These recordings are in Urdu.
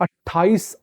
28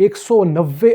190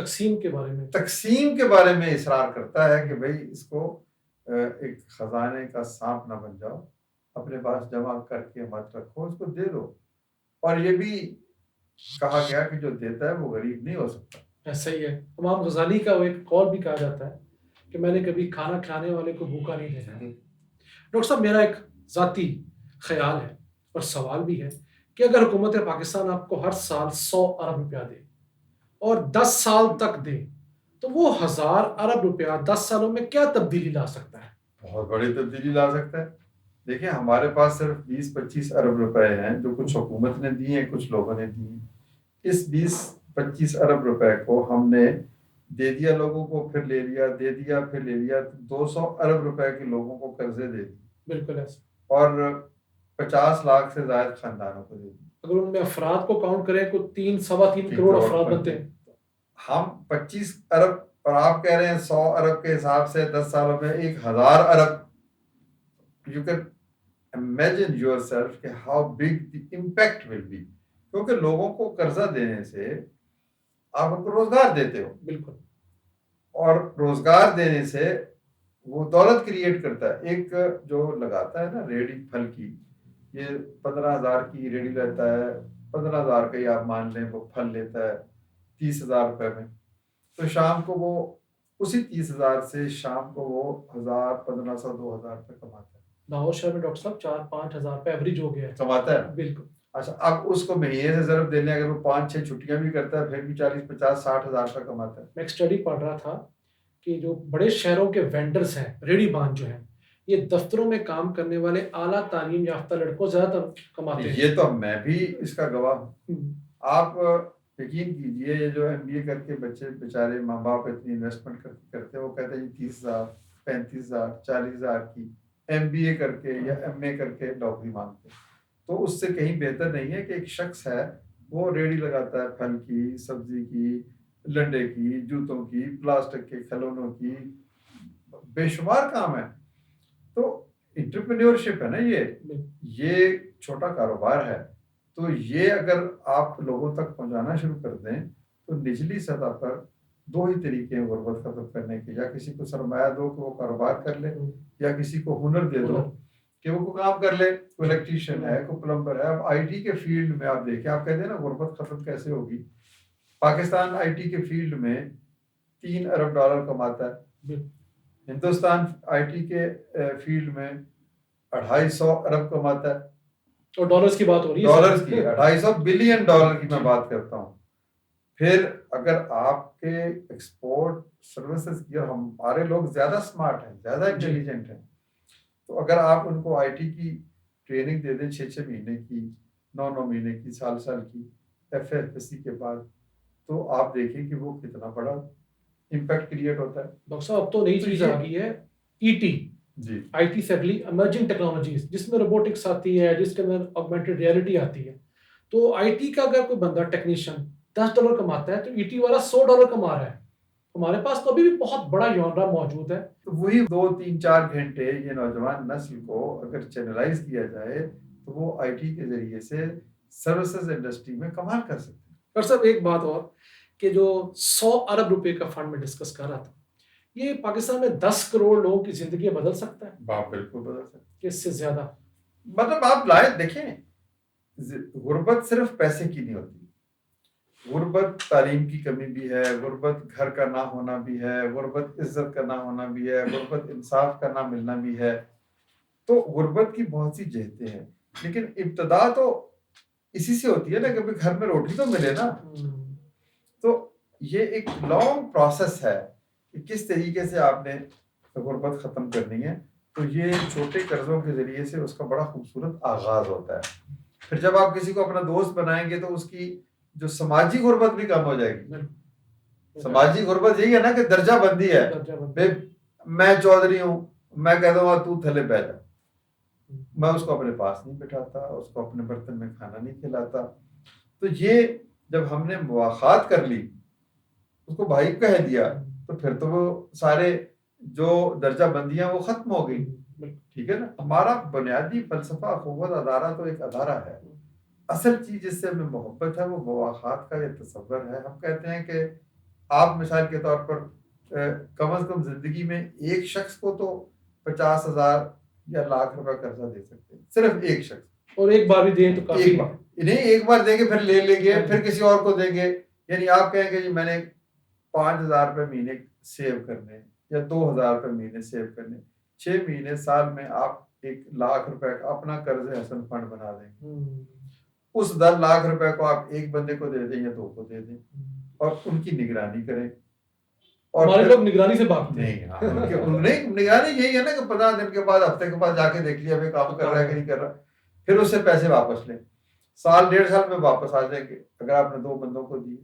تقسیم کے بارے میں اصرار کرتا ہے کہ بھائی اس کو ایک خزانے کا سانپ نہ بن جاؤ، اپنے پاس جمع کر کے مت رکھو، اس کو دے دو. اور یہ بھی کہا گیا کہ جو دیتا ہے وہ غریب نہیں ہو سکتا. صحیح ہے. امام غزالی کا وہ ایک قول بھی کہا جاتا ہے کہ میں نے کبھی کھانا کھلانے والے کو بھوکا نہیں دیکھا. ڈاکٹر صاحب، میرا ایک ذاتی خیال ہے اور سوال بھی ہے کہ اگر حکومت پاکستان آپ کو ہر سال 100 ارب روپیہ دے اور 10 سال تک دے تو وہ 1000 ارب روپیہ 10 سالوں میں کیا تبدیلی لا سکتا ہے؟ بہت بڑی تبدیلی لا سکتا ہے. دیکھیں، ہمارے پاس صرف 20-25 ارب روپے ہیں جو کچھ حکومت نے دی ہیں، کچھ لوگوں نے دی ہیں. اس 20-25 ارب روپے کو ہم نے دے دیا لوگوں کو، پھر لے لیا، دے دیا پھر لے لیا، 200 ارب روپے کے لوگوں کو قرضے دے دی. بالکل ایسا. اور 50 لاکھ سے زائد خاندانوں کو دے دی. اگر ان میں افراد کو کاؤنٹ کریں تو 3-3.25 کروڑ افراد بنتے ہیں. ہم 25 ارب اور آپ کہہ رہے ہیں 100 ارب کے حساب سے 10 سالوں میں 1000 ارب. You can imagine yourself کہ how big the impact will be. کیونکہ لوگوں کو قرضہ دینے سے آپ ان کو روزگار دیتے ہو. بالکل. اور روزگار دینے سے وہ دولت کریٹ کرتا ہے. ایک جو لگاتا ہے نا ریڑھی پھل کی، یہ 15,000 کی ریڑھی لیتا ہے، 15,000 کا ہی آپ مان لیں، وہ پھل لیتا ہے 30,000 روپے میں. تو شام کو وہ اسی 30,000 سے شام کو وہ 1,000 1,500 2,000 روپے کماتا ہے. لاہور شہر میں ڈاکٹر صاحب 4-5 ہزار روپے ایوریج ہو گیا ہے کماتا ہے. بالکل. اچھا، اب اس کو مہینے سے ضرب دے لیں، اگر وہ 5-6 چھٹیاں بھی کرتا ہے پھر بھی 40-50-60 ہزار روپے کماتا ہے. میں ایک اسٹڈی پڑھ رہا تھا کہ جو بڑے شہروں کے وینڈرز ہیں، ریڑھی بان جو ہیں، یہ دفتروں میں کام کرنے والے اعلیٰ تعلیم یافتہ لڑکوں زیادہ کماتے ہیں. یہ تو میں بھی اس کا گواہ ہوں. آپ یقین کیجئے، یہ جو MBA کر کے بچے بیچارے ماں باپ اتنی انویسٹمنٹ کرتے ہیں، وہ کہتے ہیں 30,000 35,000 40,000 کی MBA کر کے یا MA کر کے نوکری مانگتے ہیں. تو اس سے کہیں بہتر نہیں ہے کہ ایک شخص ہے وہ ریڑھی لگاتا ہے پھل کی، سبزی کی، لنڈے کی، جوتوں کی، پلاسٹک کے کھلونوں کی، بے شمار کام ہے. تو انٹرپرینیورشپ ہے نا، یہ چھوٹا کاروبار ہے. تو یہ اگر آپ لوگوں تک پہنچانا شروع کر دیں تو نچلی سطح پر 2 ہی طریقے ہیں غربت ختم کرنے کے. یا کسی کو سرمایہ دو کہ وہ کاروبار کر لے، یا کسی کو ہنر دے دو کہ وہ کام کر لے. کوئی الیکٹریشین ہے، کوئی پلمبر ہے. اب IT کے فیلڈ میں آپ دیکھیں، آپ کہتے ہیں نا غربت ختم کیسے ہوگی. پاکستان IT کے فیلڈ میں 3 ارب ڈالر کماتا ہے. ہندوستان IT کے فیلڈ میں 250 ارب کماتا ہے. اور ڈالرز کی بات ہو رہی ہے، ڈالرز کی 250 بلین ڈالر کی میں بات کرتا ہوں. پھر اگر آپ کے ایکسپورٹ سروسز کی، ہمارے لوگ زیادہ اسمارٹ ہیں، زیادہ انٹیلیجنٹ ہیں، تو اگر آپ ان کو IT کی ٹریننگ دے دیں 6 مہینے کی، 9 مہینے کی، سال کی FFSC کے بعد، تو آپ دیکھیں کہ وہ کتنا بڑا امپیکٹ کریٹ ہوتا ہے. ڈاکٹر صاحب، اب تو نئی چیز آ گئی ہے ET، جی IT سے اگلی ایمرجنگ ٹیکنالوجیز، جس میں روبوٹکس آتی ہے، جس کے اندر آگمنٹڈ ریئلٹی آتی ہے. تو IT کا اگر کوئی بندہ ٹیکنیشین $10 کماتا ہے تو ET والا $100 کما رہا ہے. ہمارے پاس تو ابھی بھی بہت بڑا ژانرا موجود ہے. تو وہی 2-3-4 گھنٹے یہ نوجوان نسل کو اگر چینلائز کیا جائے تو وہ IT کے ذریعے سے سروسز انڈسٹری میں کمال کر سکتے ہیں. ڈاکٹر صاحب، ایک بات اور کہ جو 100 ارب روپے کا فنڈ میں ڈسکس کر رہا تھا، یہ پاکستان میں 10 کروڑ لوگوں کی زندگی بدل سکتا ہے. بالکل بدل سکتا ہے. اس سے زیادہ مطلب آپ لائے دیکھیں، غربت صرف پیسے کی نہیں ہوتی. غربت تعلیم کی کمی بھی ہے، غربت گھر کا نہ ہونا بھی ہے، غربت عزت کا نہ ہونا بھی ہے، غربت انصاف کا نہ ملنا بھی ہے. تو غربت کی بہت سی جہتیں ہیں، لیکن ابتدا تو اسی سے ہوتی ہے نا کہ گھر میں روٹی تو ملے نا. تو یہ ایک لانگ پروسیس ہے کہ کس طریقے سے آپ نے غربت ختم کرنی ہے. تو یہ چھوٹے قرضوں کے ذریعے سے اس کا بڑا خوبصورت آغاز ہوتا ہے. پھر جب آپ کسی کو اپنا دوست بنائیں گے تو اس کی جو سماجی غربت بھی کم ہو جائے گی. سماجی غربت یہی ہے نا کہ درجہ بندی ہے. میں چودھری ہوں، میں کہتا ہوں تو تھلے پہ جا، میں اس کو اپنے پاس نہیں بٹھاتا، اس کو اپنے برتن میں کھانا نہیں کھلاتا. تو یہ جب ہم نے مواخات کر لی، اس کو بھائی کہہ دیا، تو پھر تو وہ سارے جو درجہ بندیاں وہ ختم ہو گئی. ٹھیک ہے نا. ہمارا بنیادی فلسفہ اخوت ادارہ تو ایک ادارہ ہے. اصل چیز جس سے ہمیں محبت ہے وہ مواخات کا یہ تصور ہے. ہم کہتے ہیں کہ آپ مثال کے طور پر کم از کم زندگی میں ایک شخص کو تو 50,000 یا لاکھ روپے قرضہ دے سکتے ہیں، صرف ایک شخص، اور ایک بار بھی دیں تو کافی ہے. نہیں ایک بار دیں گے پھر لے لیں گے پھر کسی اور کو دیں گے. یعنی آپ کہیں گے جی میں نے 5,000 روپے مہینے سیو کرنے یا 2,000 روپے مہینے سیو کرنے، 6 مہینے سال میں آپ 1,00,000 روپے کا اپنا قرض حسن فنڈ بنا دیں گے. اس 10 لاکھ روپے کو آپ ایک بندے کو دے دیں یا 2 کو دے دیں اور ان کی نگرانی کریں. اور ہمارے لوگ نگرانی سے بھاگتے ہیں. نہیں نگرانی یہی ہے نا کہ 15 دن کے بعد ہفتے کے بعد جا کے دیکھ لیا ابھی کام کر رہا ہے کہ نہیں کر رہا، پھر اس سے پیسے واپس لیں. سال 1.5 سال میں واپس آ جائیں گے. اگر آپ نے 2 بندوں کو دیے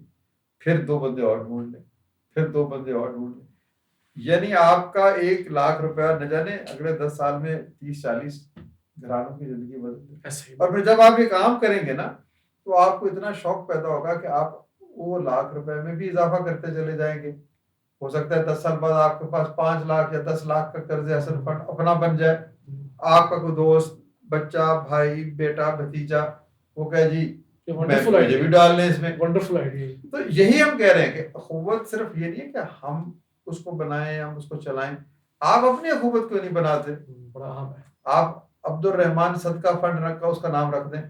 پھر 2 بندے اور ڈھونڈ لیں، پھر 2 بندے اور ڈھونڈ لیں. یعنی آپ کا 1,00,000 روپیہ نہ جانے اگلے 10 سال میں 30-40 گھرانوں کی زندگی بدل دے. اور پھر جب آپ یہ کام کریں گے نا تو آپ کو اتنا شوق پیدا ہوگا کہ آپ وہ 1,00,000 روپے میں بھی اضافہ کرتے چلے جائیں گے. ہو سکتا ہے 10 سال بعد آپ کے پاس 5 لاکھ یا 10 لاکھ کا قرض حسن فنڈ اپنا بن جائے. آپ کا کوئی دوست، بچہ، بھائی، بیٹا، بھتیجا وہ کہے جی مجھے بھی ڈال لیں اس میں. Wonderful idea. تو یہی ہم کہہ رہے ہیں کہ اخوت صرف یہ نہیں ہے کہ ہم اس کو بنائیں، ہم اس کو چلائیں. آپ اپنی اخوت کیوں نہیں بناتے؟ بڑا اہم ہے. آپ عبد الرحمان صدقہ فنڈ رکھا اس کا نام رکھ دیں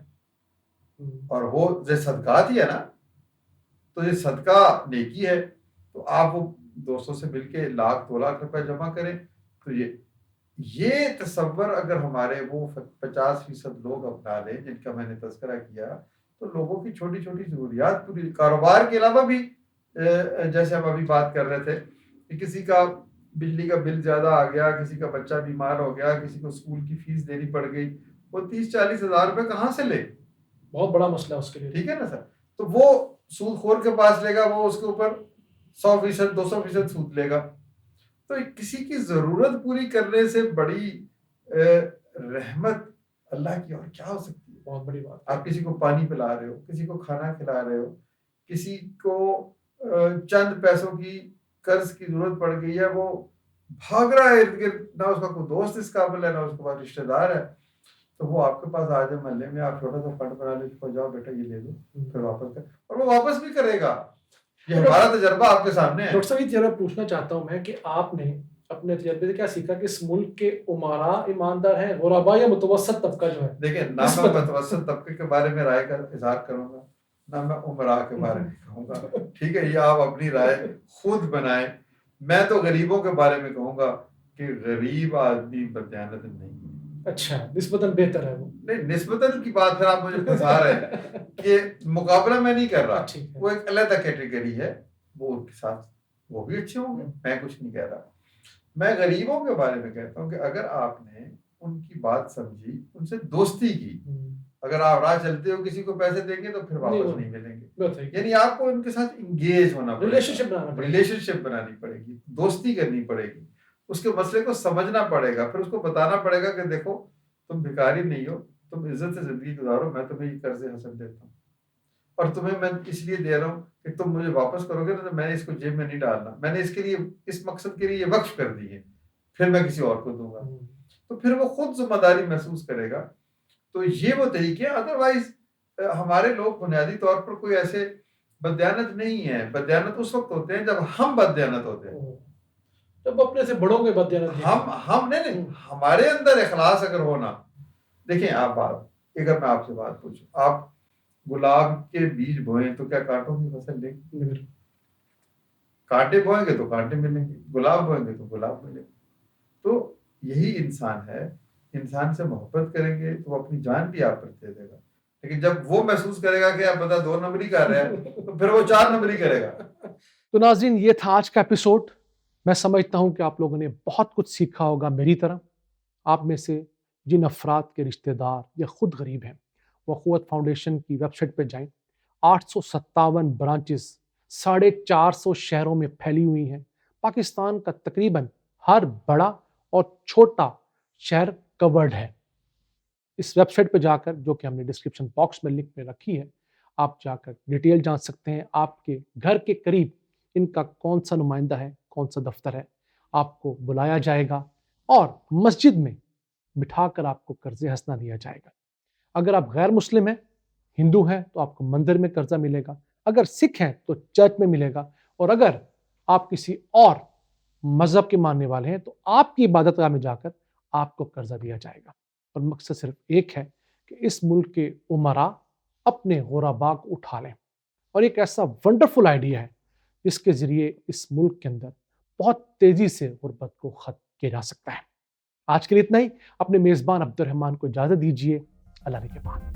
اور وہ جو صدقات ہی ہے نا تو یہ صدقہ نیکی ہے. تو آپ وہ دوستوں سے مل کے 1,00,000 2,00,000 روپے جمع کریں. تو یہ تصور اگر ہمارے وہ 50% لوگ اپنا لیں جن کا میں نے تذکرہ کیا تو لوگوں کی چھوٹی چھوٹی ضروریات پوری. کاروبار کے علاوہ بھی جیسے ہم ابھی بات کر رہے تھے کہ کسی کا بجلی کا بل زیادہ آ گیا، کسی کا بچہ بیمار ہو گیا، کسی کو اسکول کی فیس دینی پڑ گئی، وہ 30-40 ہزار روپے کہاں سے لے؟ بہت بڑا مسئلہ اس کے لیے. ٹھیک ہے نا سر. تو وہ سود خور کے پاس لے گا، وہ اس کے اوپر 100%، 200% سود لے گا. تو کسی کی ضرورت پوری کرنے سے بڑی رحمت اللہ کی اور کیا ہو سکتی ہے؟ بہت بڑی بات. آپ کسی کو پانی پلا رہے ہو، کسی کو کھانا کھلا رہے ہو، کسی کو چند پیسوں کی قرض کی ضرورت پڑ گئی ہے، وہ بھاگ رہا ہے ارد گرد، نہ اس کا کوئی دوست اس قابل ہے، نہ اس کے پاس رشتہ دار ہے. تو وہ آپ کے پاس آ جائے محلے میں، آپ چھوٹا سا فنڈ بنا لے کہ جاؤ بیٹا یہ لے لو، پھر واپس کر، اور وہ واپس بھی کرے گا. یہ ہمارا تجربہ آپ کے سامنے ہے. ڈاکٹر صاحب یہ تجربہ پوچھنا چاہتا ہوں میں کہ آپ نے اپنے تجربے سے کیا سیکھا کہ اس ملک کے عمرا ایماندار ہیں، غربا یا متوسط طبقہ جو ہے؟ دیکھیں نہ میں متوسط طبقے کے بارے میں رائے کا اظہار کروں گا، نہ میں عمرا کے بارے میں کہوں گا. ٹھیک ہے، یہ آپ اپنی رائے خود بنائیں. میں تو غریبوں کے بارے میں کہوں گا کہ غریب آدمی بدیانت نہیں. اچھا، نسبتاً بہتر ہے وہ. نہیں، نسبتاً کی بات پھر آپ مجھے پھنسا رہے ہیں کہ مقابلہ میں نہیں کر رہا، وہ ایک علیحدہ کیٹیگری ہے، وہ ان کے ساتھ وہ بھی اچھے ہوں گے، میں کچھ نہیں کہہ رہا. میں غریبوں کے بارے میں کہتا ہوں کہ اگر آپ نے ان کی بات سمجھی، ان سے دوستی کی، اگر آپ راہ چلتے ہو کسی کو پیسے دیں گے تو پھر واپس نہیں ملیں گے. یعنی آپ کو ان کے ساتھ انگیج ہونا پڑے گا، ریلیشن شپ بنانی پڑے گی، دوستی کرنی پڑے گی، اس کے مسئلے کو سمجھنا پڑے گا، پھر اس کو بتانا پڑے گا کہ دیکھو تم بھکاری نہیں ہو، تم عزت سے زندگی گزارو، میں تمہیں یہ قرض حسن دیتا ہوں اور تمہیں میں اس لیے دے رہا ہوں کہ تم مجھے واپس کرو گے نا تو میں نے اس کو جیب میں نہیں ڈالنا، میں نے اس کے لیے اس مقصد کے لیے یہ وقف کر دی ہے، پھر میں کسی اور کو دوں گا. تو پھر وہ خود ذمہ داری محسوس کرے گا. تو یہ وہ طریقے. ادروائز ہمارے لوگ بنیادی طور پر کوئی ایسے بدیانت نہیں ہے. بدیانت اس وقت ہوتے ہیں جب ہم بدیانت ہوتے ہیں، جب اپنے سے بڑوں کے بدیانت ہم نہیں، ہمارے اندر اخلاص اگر ہونا. دیکھیں آپ بات، اگر میں آپ سے بات پوچھوں، آپ گلاب کے بیج بوئیں تو کیا کانٹوں کی فصل لیں گے؟ کانٹے بوئیں گے تو کانٹے ملیں گے، گلاب بوئیں گے تو گلاب ملیں گے. تو یہی انسان ہے. انسان سے محبت کریں گے تو وہ اپنی جان بھی آپ پر دے دے گا، لیکن جب وہ محسوس کرے گا کہ آپ بتا 2 نمبری کر رہے ہیں تو پھر وہ 4 نمبری کرے گا. تو ناظرین یہ تھا آج کا ایپیسوڈ. میں سمجھتا ہوں کہ آپ لوگوں نے بہت کچھ سیکھا ہوگا میری طرح. آپ میں سے جن افراد کے رشتہ دار یا خود غریب ہیں وہ اخوت فاؤنڈیشن کی ویب سائٹ پہ جائیں. 857 برانچز 450 شہروں میں پھیلی ہوئی ہیں. پاکستان کا تقریباً ہر بڑا اور چھوٹا شہر کورڈ ہے. اس ویب سائٹ پہ جا کر، جو کہ ہم نے ڈسکرپشن باکس میں لنک میں رکھی ہے، آپ جا کر ڈیٹیل جان سکتے ہیں. آپ کے گھر کے قریب ان کا کون سا نمائندہ ہے، کون سا دفتر ہے، آپ کو بلایا جائے گا اور مسجد میں بٹھا کر آپ کو قرض حسنہ دیا جائے گا. اگر آپ غیر مسلم ہیں، ہندو ہیں، تو آپ کو مندر میں قرضہ ملے گا. اگر سکھ ہیں تو چرچ میں ملے گا. اور اگر آپ کسی اور مذہب کے ماننے والے ہیں تو آپ کی عبادت گاہ میں جا کر آپ کو قرضہ دیا جائے گا، اور مقصد صرف ایک ہے کہ اس ملک کے امراء اپنے غرباء کو اٹھا لیں، اور ایک ایسا ونڈرفل آئیڈیا ہے جس کے ذریعے اس ملک کے اندر بہت تیزی سے غربت کو ختم کیا جا سکتا ہے۔ آج کے لیے اتنا ہی۔ اپنے میزبان عبد الرحمان کو اجازت دیجیے۔ اللہ کے بعد